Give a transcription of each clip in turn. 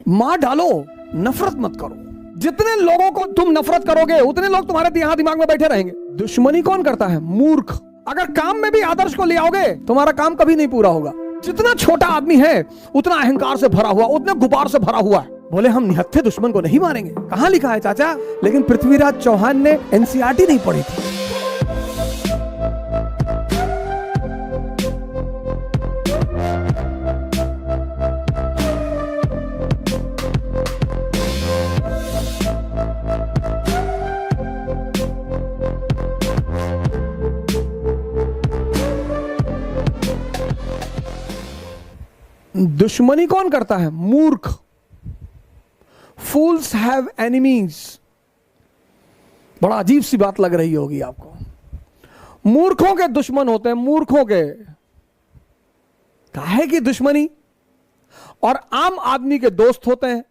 मार डालो, नफरत मत करो। जितने लोगों को तुम नफरत करोगे उतने लोग तुम्हारे यहां दिमाग में बैठे रहेंगे। दुश्मनी कौन करता है? मूर्ख। अगर काम में भी आदर्श को ले आओगे तुम्हारा काम कभी नहीं पूरा होगा। जितना छोटा आदमी है उतना अहंकार से भरा हुआ, उतने गुबार से भरा हुआ है। बोले हम निहत्थे दुश्मन को नहीं मारेंगे। कहां लिखा है चाचा? लेकिन पृथ्वीराज चौहान ने एनसीईआरटी नहीं पढ़ी थी। दुश्मनी कौन करता है? मूर्ख। फूल्स हैव एनिमीज। बड़ा अजीब सी बात लग रही होगी आपको। मूर्खों के दुश्मन होते हैं, मूर्खों के। काहे की दुश्मनी? और आम आदमी के दोस्त होते हैं,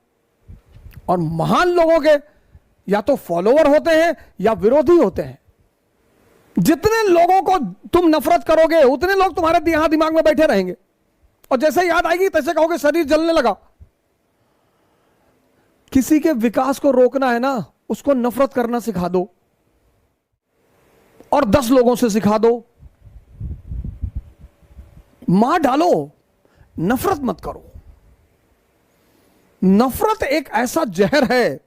और महान लोगों के या तो फॉलोअर होते हैं या विरोधी होते हैं। जितने लोगों को तुम नफरत करोगे उतने लोग तुम्हारे यहां दिमाग में बैठे रहेंगे, और जैसे याद आएगी तैसे कहोगे शरीर जलने लगा। किसी के विकास को रोकना है ना, उसको नफरत करना सिखा दो, और 10 लोगों से सिखा दो। मार डालो, नफरत मत करो। नफरत एक ऐसा जहर है,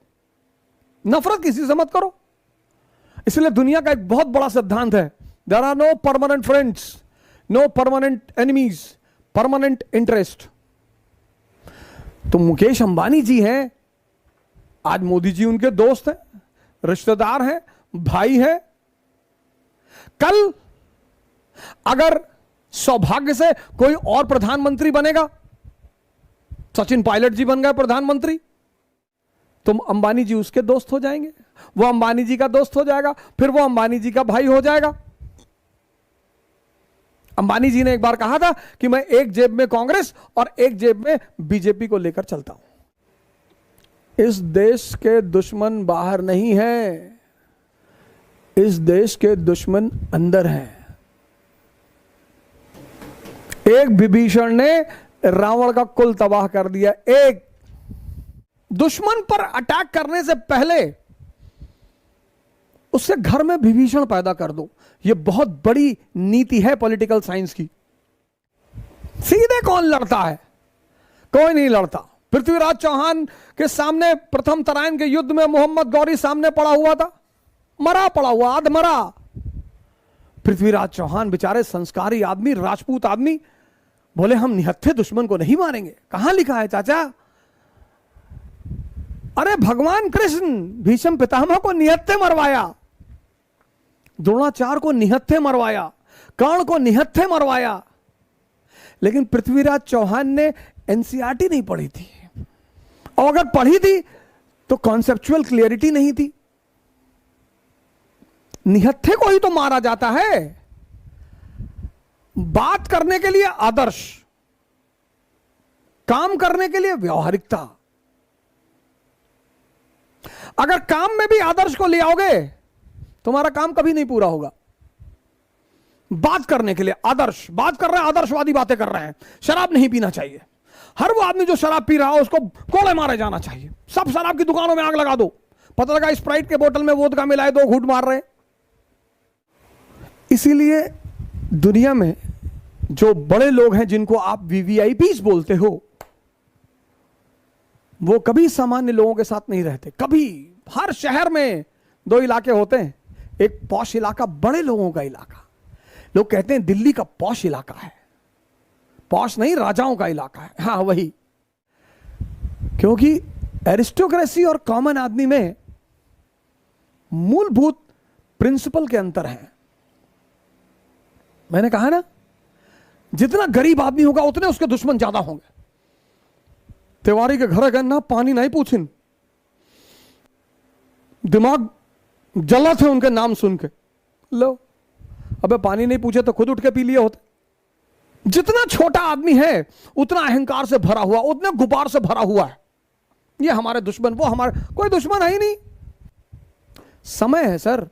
नफरत किसी से मत करो। इसलिए दुनिया का एक बहुत बड़ा सिद्धांत है, there are no permanent friends, no permanent enemies, permanent interest. तो मुकेश अंबानी जी हैं, आज मोदी जी उनके दोस्त हैं, रिश्तेदार हैं, भाई हैं। कल अगर सौभाग्य से कोई और प्रधानमंत्री बनेगा, सचिन पायलट जी बन गए प्रधानमंत्री, तो अंबानी जी उसके दोस्त हो जाएंगे, वो अंबानी जी का दोस्त हो जाएगा, फिर वो अंबानी जी का भाई हो जाएगा। अंबानी जी ने एक बार कहा था कि मैं एक जेब में कांग्रेस और एक जेब में बीजेपी को लेकर चलता हूं। इस देश के दुश्मन बाहर नहीं है, इस देश के दुश्मन अंदर हैं। एक विभीषण ने रावण का कुल तबाह कर दिया। एक दुश्मन पर अटैक करने से पहले उससे घर में विभीषण पैदा कर दो। यह बहुत बड़ी नीति है पॉलिटिकल साइंस की। सीधे कौन लड़ता है? कोई नहीं लड़ता। पृथ्वीराज चौहान के सामने प्रथम तराइन के युद्ध में मोहम्मद गौरी सामने पड़ा हुआ था, मरा पड़ा हुआ, आधमरा। पृथ्वीराज चौहान बेचारे संस्कारी आदमी, राजपूत आदमी, बोले हम निहत्थे दुश्मन को नहीं मारेंगे। कहां लिखा है चाचा? अरे भगवान कृष्ण भीष्म पितामह को निहत्थे मरवाया, द्रोणाचार्य को निहत्थे मरवाया, कर्ण को निहत्थे मरवाया। लेकिन पृथ्वीराज चौहान ने एनसीईआरटी नहीं पढ़ी थी, और अगर पढ़ी थी तो कॉन्सेप्चुअल क्लियरिटी नहीं थी। निहत्थे को ही तो मारा जाता है। बात करने के लिए आदर्श, काम करने के लिए व्यवहारिकता। अगर काम में भी आदर्श को ले आओगे तुम्हारा काम कभी नहीं पूरा होगा। बात करने के लिए आदर्श, बात कर रहे हैं, आदर्शवादी बातें कर रहे हैं। शराब नहीं पीना चाहिए, हर वो आदमी जो शराब पी रहा हो उसको कोड़े मारे जाना चाहिए। सब शराब की दुकानों में आग लगा दो। पता लगा स्प्राइट के बोतल में वोदका मिलाए, 2 घूंट मार रहे। इसीलिए दुनिया में जो बड़े लोग हैं जिनको आप वीवीआईपीज बोलते हो, वो कभी सामान्य लोगों के साथ नहीं रहते। कभी। हर शहर में 2 इलाके होते हैं, एक पॉश इलाका, बड़े लोगों का इलाका। लोग कहते हैं दिल्ली का पॉश इलाका है। पॉश नहीं, राजाओं का इलाका है। हाँ वही, क्योंकि एरिस्टोक्रेसी और कॉमन आदमी में मूलभूत प्रिंसिपल के अंतर हैं। मैंने कहा ना, जितना गरीब आदमी होगा उतने उसके दुश्मन ज्यादा होंगे। तिवारी के घर गए ना, पानी नहीं पूछिन, दिमाग जला थे उनके नाम सुन के। लो, अबे पानी नहीं पूछे तो खुद उठ के पी लिए होते। जितना छोटा आदमी है उतना अहंकार से भरा हुआ, उतने गुबार से भरा हुआ है। ये हमारे दुश्मन, वो हमारे, कोई दुश्मन है ही नहीं। समय है सर,